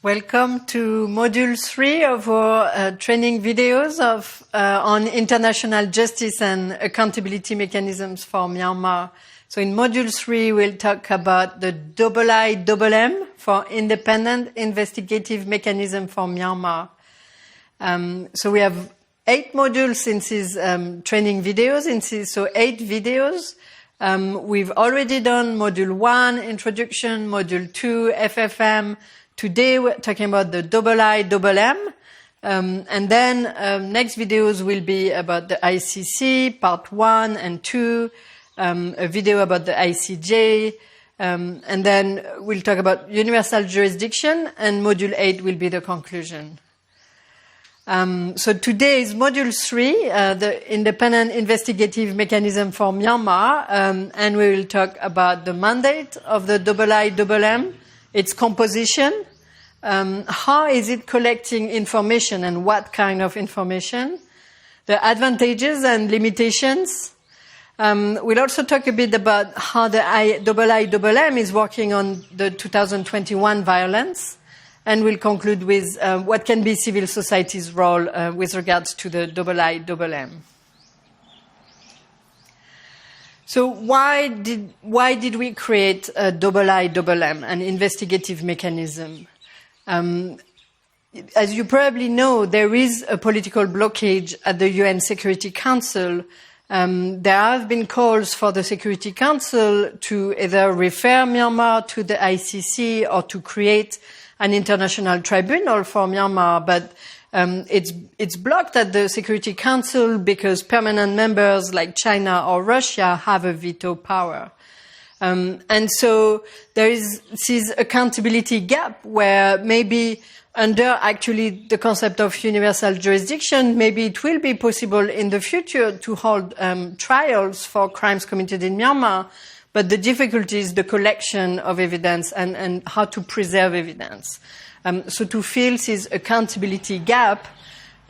Welcome to Module 3 of our training videos on international justice and accountability mechanisms for Myanmar. So in Module 3, we'll talk about the IIMM for Independent Investigative Mechanism for Myanmar. So we have 8 modules in these training videos, so 8 videos. We've already done Module 1, Introduction, Module 2, FFM. Today we're talking about the IIMM, and then next videos will be about the ICC, part 1 and 2, a video about the ICJ, and then we'll talk about universal jurisdiction, and Module 8 will be the conclusion. So today is Module 3, the Independent Investigative Mechanism for Myanmar, and we will talk about the mandate of the IIMM, its composition, how is it collecting information and what kind of information, the advantages and limitations. We'll also talk a bit about how the IIMM is working on the 2021 violence, and we'll conclude with what can be civil society's role with regards to the IIMM. So why did we create a IIMM, an investigative mechanism? As you probably know, there is a political blockage at the UN Security Council. There have been calls for the Security Council to either refer Myanmar to the ICC or to create an international tribunal for Myanmar, but it's blocked at the Security Council because permanent members like China or Russia have a veto power. And so there is this accountability gap where maybe under actually the concept of universal jurisdiction, maybe it will be possible in the future to hold trials for crimes committed in Myanmar, but the difficulty is the collection of evidence and how to preserve evidence. So to fill this accountability gap,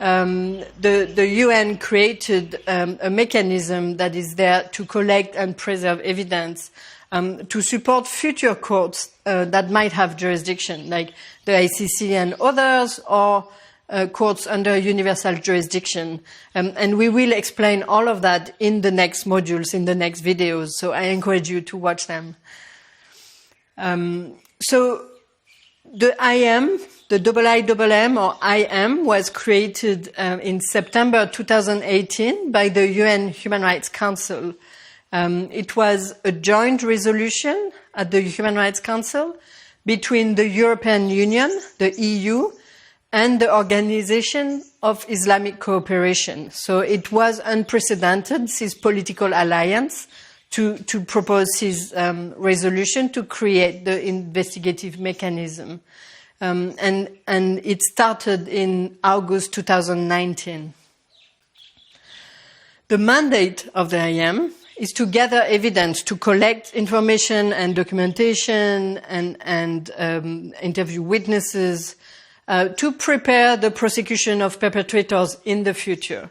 the UN created a mechanism that is there to collect and preserve evidence to support future courts that might have jurisdiction, like the ICC and others, or courts under universal jurisdiction. And we will explain all of that in the next modules, in the next videos, so I encourage you to watch them. So the IIMM, the IIMM or IIM, was created in September 2018 by the UN Human Rights Council. It was a joint resolution at the Human Rights Council between the European Union, the EU, and the Organization of Islamic Cooperation. So it was unprecedented, this political alliance, to propose this resolution to create the investigative mechanism. And it started in August 2019. The mandate of the IIM is to gather evidence, to collect information and documentation and interview witnesses, to prepare the prosecution of perpetrators in the future.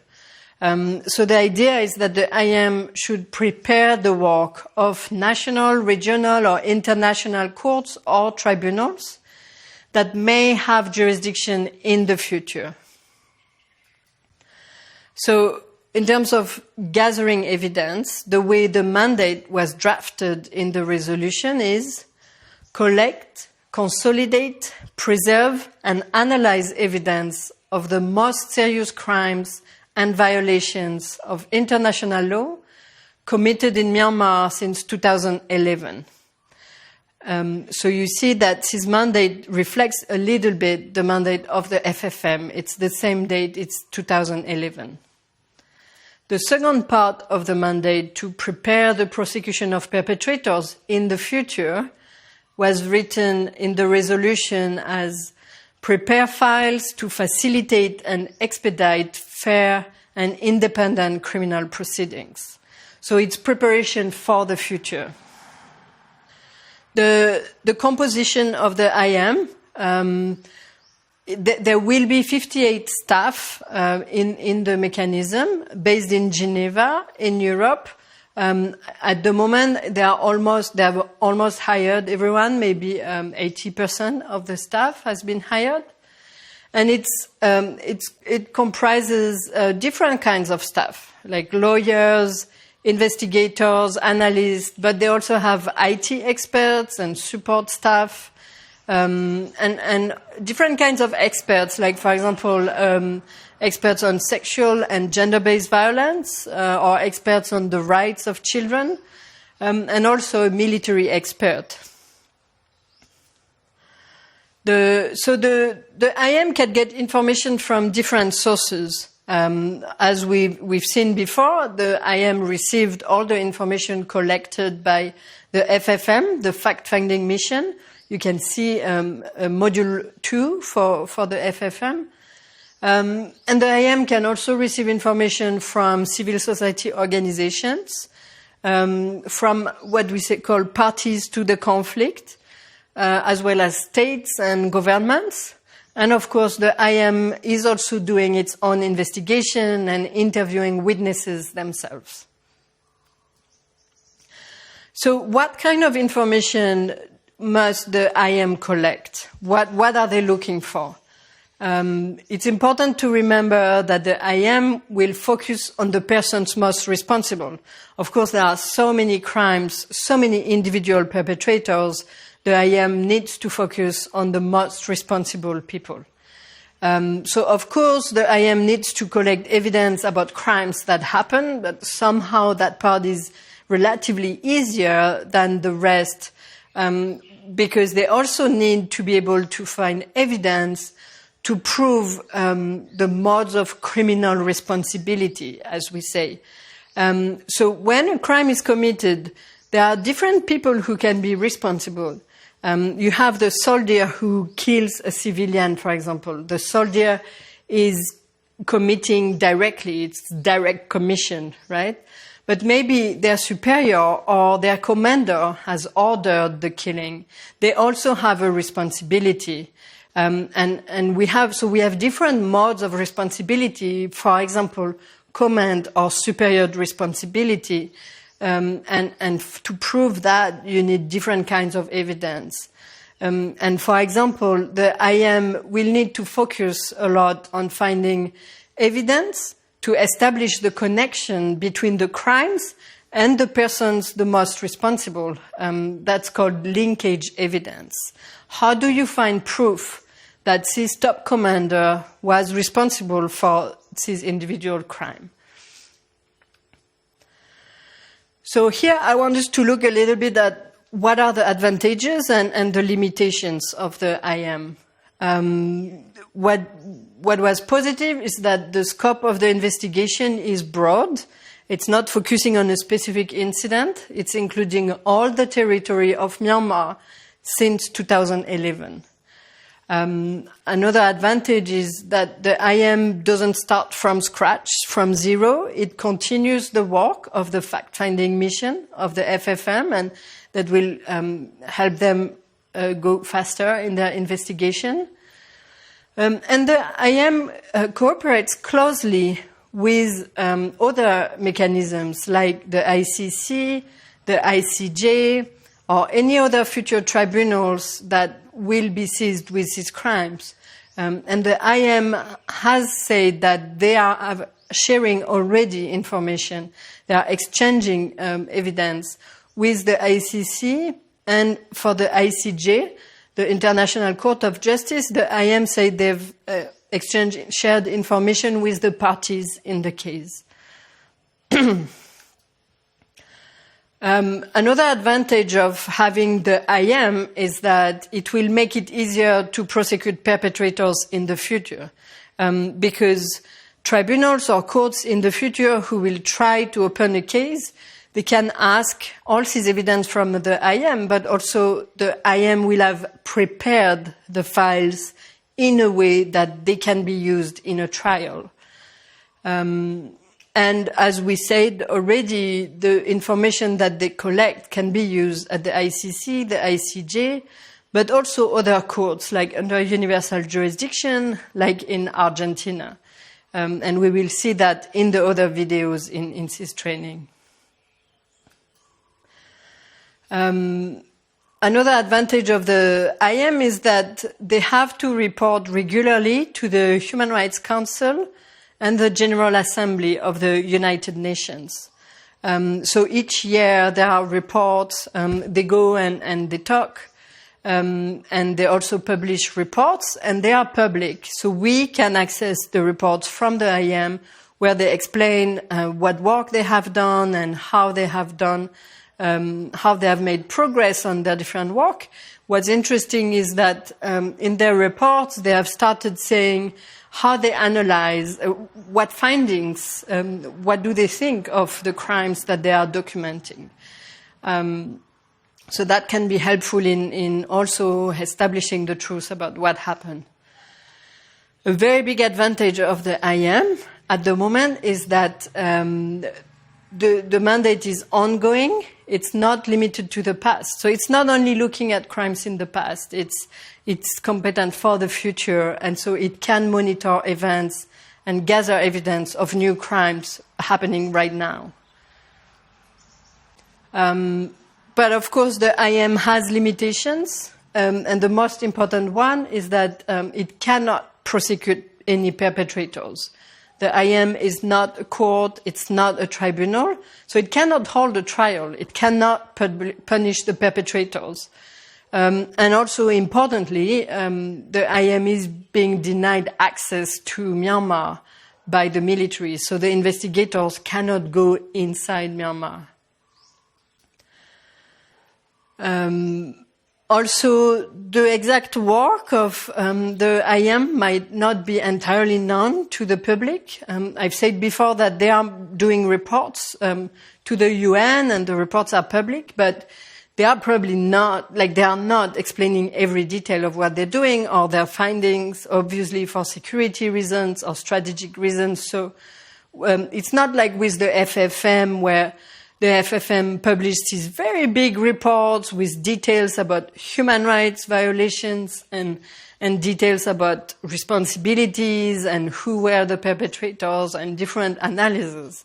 So the idea is that the IIM should prepare the work of national, regional, or international courts or tribunals that may have jurisdiction in the future. So in terms of gathering evidence, the way the mandate was drafted in the resolution is collect, consolidate, preserve, and analyze evidence of the most serious crimes and violations of international law committed in Myanmar since 2011. So you see that this mandate reflects a little bit the mandate of the FFM. It's the same date, it's 2011. The second part of the mandate, to prepare the prosecution of perpetrators in the future, was written in the resolution as prepare files to facilitate and expedite fair and independent criminal proceedings. So it's preparation for the future. The composition of the IIM, there will be 58 staff in the mechanism based in Geneva, in Europe, At the moment, they have almost hired everyone. Maybe 80% of the staff has been hired, and it comprises different kinds of staff, like lawyers, investigators, analysts, but they also have IT experts and support staff, and different kinds of experts, like, for example, experts on sexual and gender-based violence, or experts on the rights of children, and also a military expert. The IIM can get information from different sources. As we've seen before, the IIM received all the information collected by the FFM, the fact-finding mission. You can see module 2 for the FFM. And the IIM can also receive information from civil society organizations, from what we call parties to the conflict, as well as states and governments. And of course, the IIM is also doing its own investigation and interviewing witnesses themselves. So what kind of information must the IIM collect? What are they looking for? It's important to remember that the IIM will focus on the persons most responsible. Of course, there are so many crimes, so many individual perpetrators. The IIM needs to focus on the most responsible people. So, of course, the IIM needs to collect evidence about crimes that happen, but somehow that part is relatively easier than the rest, because they also need to be able to find evidence to prove the modes of criminal responsibility, as we say. So when a crime is committed, there are different people who can be responsible. You have the soldier who kills a civilian, for example. The soldier is committing directly, it's direct commission, right? But maybe their superior or their commander has ordered the killing. They also have a responsibility. And we have different modes of responsibility. For example, command or superior responsibility. And to prove that, you need different kinds of evidence. And for example, the IIM will need to focus a lot on finding evidence to establish the connection between the crimes and the persons the most responsible. That's called linkage evidence. How do you find proof that this top commander was responsible for this individual crime? So here I want us to look a little bit at what are the advantages and the limitations of the IIM. What was positive is that the scope of the investigation is broad. It's not focusing on a specific incident. It's including all the territory of Myanmar since 2011. Another advantage is that the IIM doesn't start from scratch, from zero. It continues the work of the fact-finding mission of the FFM, and that will help them go faster in their investigation. And the IIM cooperates closely with other mechanisms like the ICC, the ICJ, or any other future tribunals that will be seized with these crimes. And the IIM has said that they are sharing already information. They are exchanging evidence with the ICC, and for the ICJ, the International Court of Justice, the IIM said they've shared information with the parties in the case. Another advantage of having the IIM is that it will make it easier to prosecute perpetrators in the future, because tribunals or courts in the future who will try to open a case, they can ask all this evidence from the IIM, but also the IIM will have prepared the files in a way that they can be used in a trial. And as we said already, the information that they collect can be used at the ICC, the ICJ, but also other courts, like under universal jurisdiction, like in Argentina. And we will see that in the other videos in this training. Another advantage of the IIM is that they have to report regularly to the Human Rights Council and the General Assembly of the United Nations. So each year there are reports, they go and they talk, and they also publish reports, and they are public. So we can access the reports from the IIM where they explain what work they have done and how they have done, how they have made progress on their different work. What's interesting is that in their reports they have started saying how they analyze, what findings, what do they think of the crimes that they are documenting. So that can be helpful in also establishing the truth about what happened. A very big advantage of the IIM at the moment is that the mandate is ongoing. It's not limited to the past. So it's not only looking at crimes in the past. It's competent for the future, and so it can monitor events and gather evidence of new crimes happening right now. But of course, the IIM has limitations, and the most important one is that it cannot prosecute any perpetrators. The IIM is not a court, it's not a tribunal, so it cannot hold a trial, it cannot punish the perpetrators. And also importantly, the IIM is being denied access to Myanmar by the military, so the investigators cannot go inside Myanmar. Also, the exact work of the IIM might not be entirely known to the public. I've said before that they are doing reports to the UN, and the reports are public, but they are probably not, they are not explaining every detail of what they're doing or their findings, obviously for security reasons or strategic reasons. So it's not like with the FFM, where the FFM published these very big reports with details about human rights violations and details about responsibilities and who were the perpetrators and different analyses.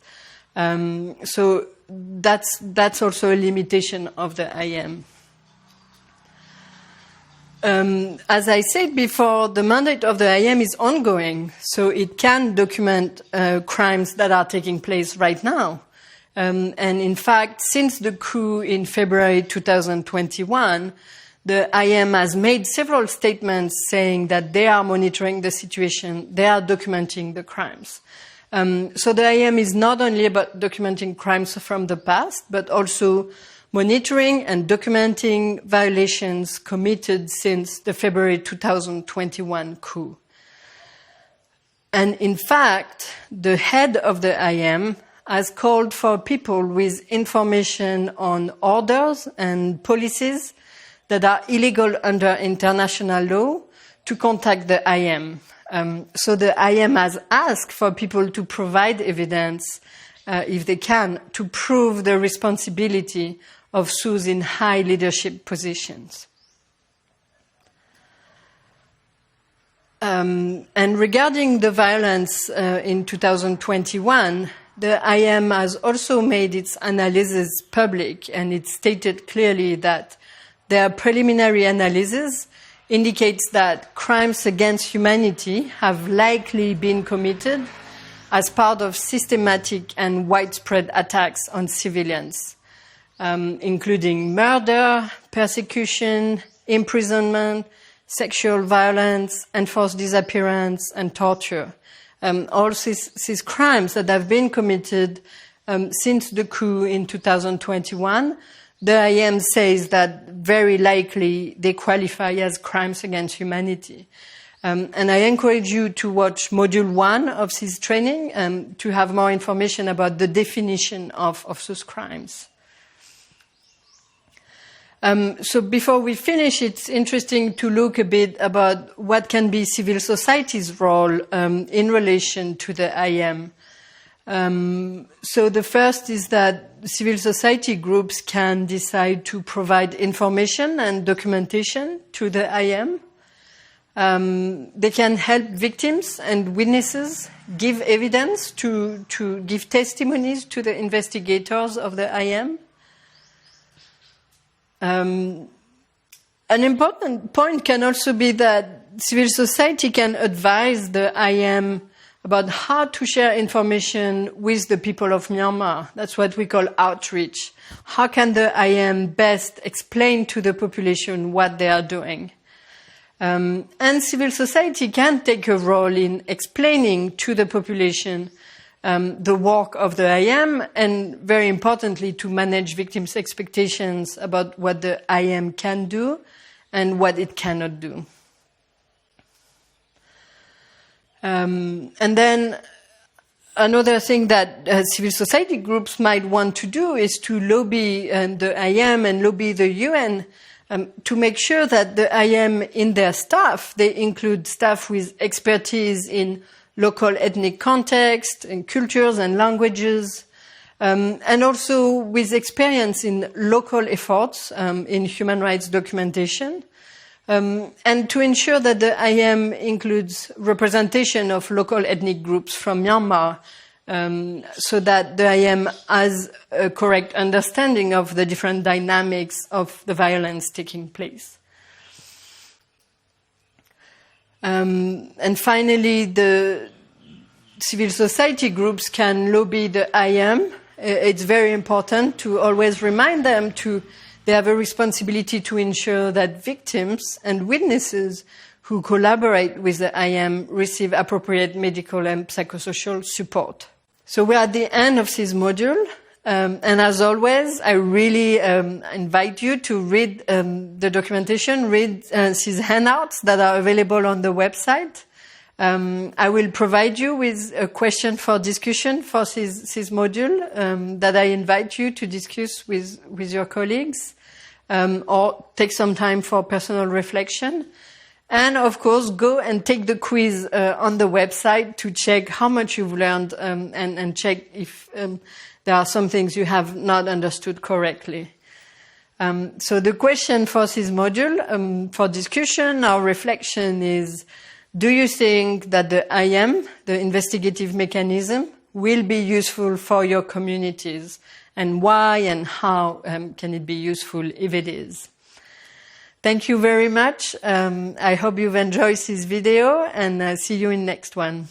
So that's also a limitation of the IIM. As I said before, the mandate of the IIM is ongoing, so it can document crimes that are taking place right now. And in fact, since the coup in February 2021, the IIM has made several statements saying that they are monitoring the situation, they are documenting the crimes. So the IIM is not only about documenting crimes from the past, but also monitoring and documenting violations committed since the February 2021 coup. And in fact, the head of the IIM has called for people with information on orders and policies that are illegal under international law to contact the IIM. So the IIM has asked for people to provide evidence, if they can, to prove the responsibility of those in high leadership positions. And regarding the violence in 2021, the IIM has also made its analysis public, and it stated clearly that their preliminary analysis indicates that crimes against humanity have likely been committed as part of systematic and widespread attacks on civilians, including murder, persecution, imprisonment, sexual violence, enforced disappearance, and torture. All these crimes that have been committed since the coup in 2021, the IIM says that very likely they qualify as crimes against humanity. And I encourage you to watch Module 1 of this training to have more information about the definition of those crimes. So before we finish, it's interesting to look a bit about what can be civil society's role in relation to the IIM. So the first is that civil society groups can decide to provide information and documentation to the IIM. They can help victims and witnesses give evidence to give testimonies to the investigators of the IIM. An important point can also be that civil society can advise the IIM about how to share information with the people of Myanmar. That's what we call outreach. How can the IIM best explain to the population what they are doing? And civil society can take a role in explaining to the population the work of the IIM, and very importantly, to manage victims' expectations about what the IIM can do and what it cannot do. And then another thing that civil society groups might want to do is to lobby the IIM and lobby the UN to make sure that the IIM in their staff, they include staff with expertise in local ethnic context and cultures and languages, and also with experience in local efforts in human rights documentation. And to ensure that the IIM includes representation of local ethnic groups from Myanmar, so that the IIM has a correct understanding of the different dynamics of the violence taking place. And finally, the civil society groups can lobby the IIM. It's very important to always remind them they have a responsibility to ensure that victims and witnesses who collaborate with the IIM receive appropriate medical and psychosocial support. So we're at the end of this module. And as always, I really invite you to read the documentation, read these handouts that are available on the website. I will provide you with a question for discussion for this module that I invite you to discuss with your colleagues. Or take some time for personal reflection. And of course, go and take the quiz on the website to check how much you've learned and check if there are some things you have not understood correctly. So the question for this module for discussion or reflection is, do you think that the IIM, the investigative mechanism, will be useful for your communities? And why and how can it be useful if it is? Thank you very much. I hope you've enjoyed this video, and see you in next one.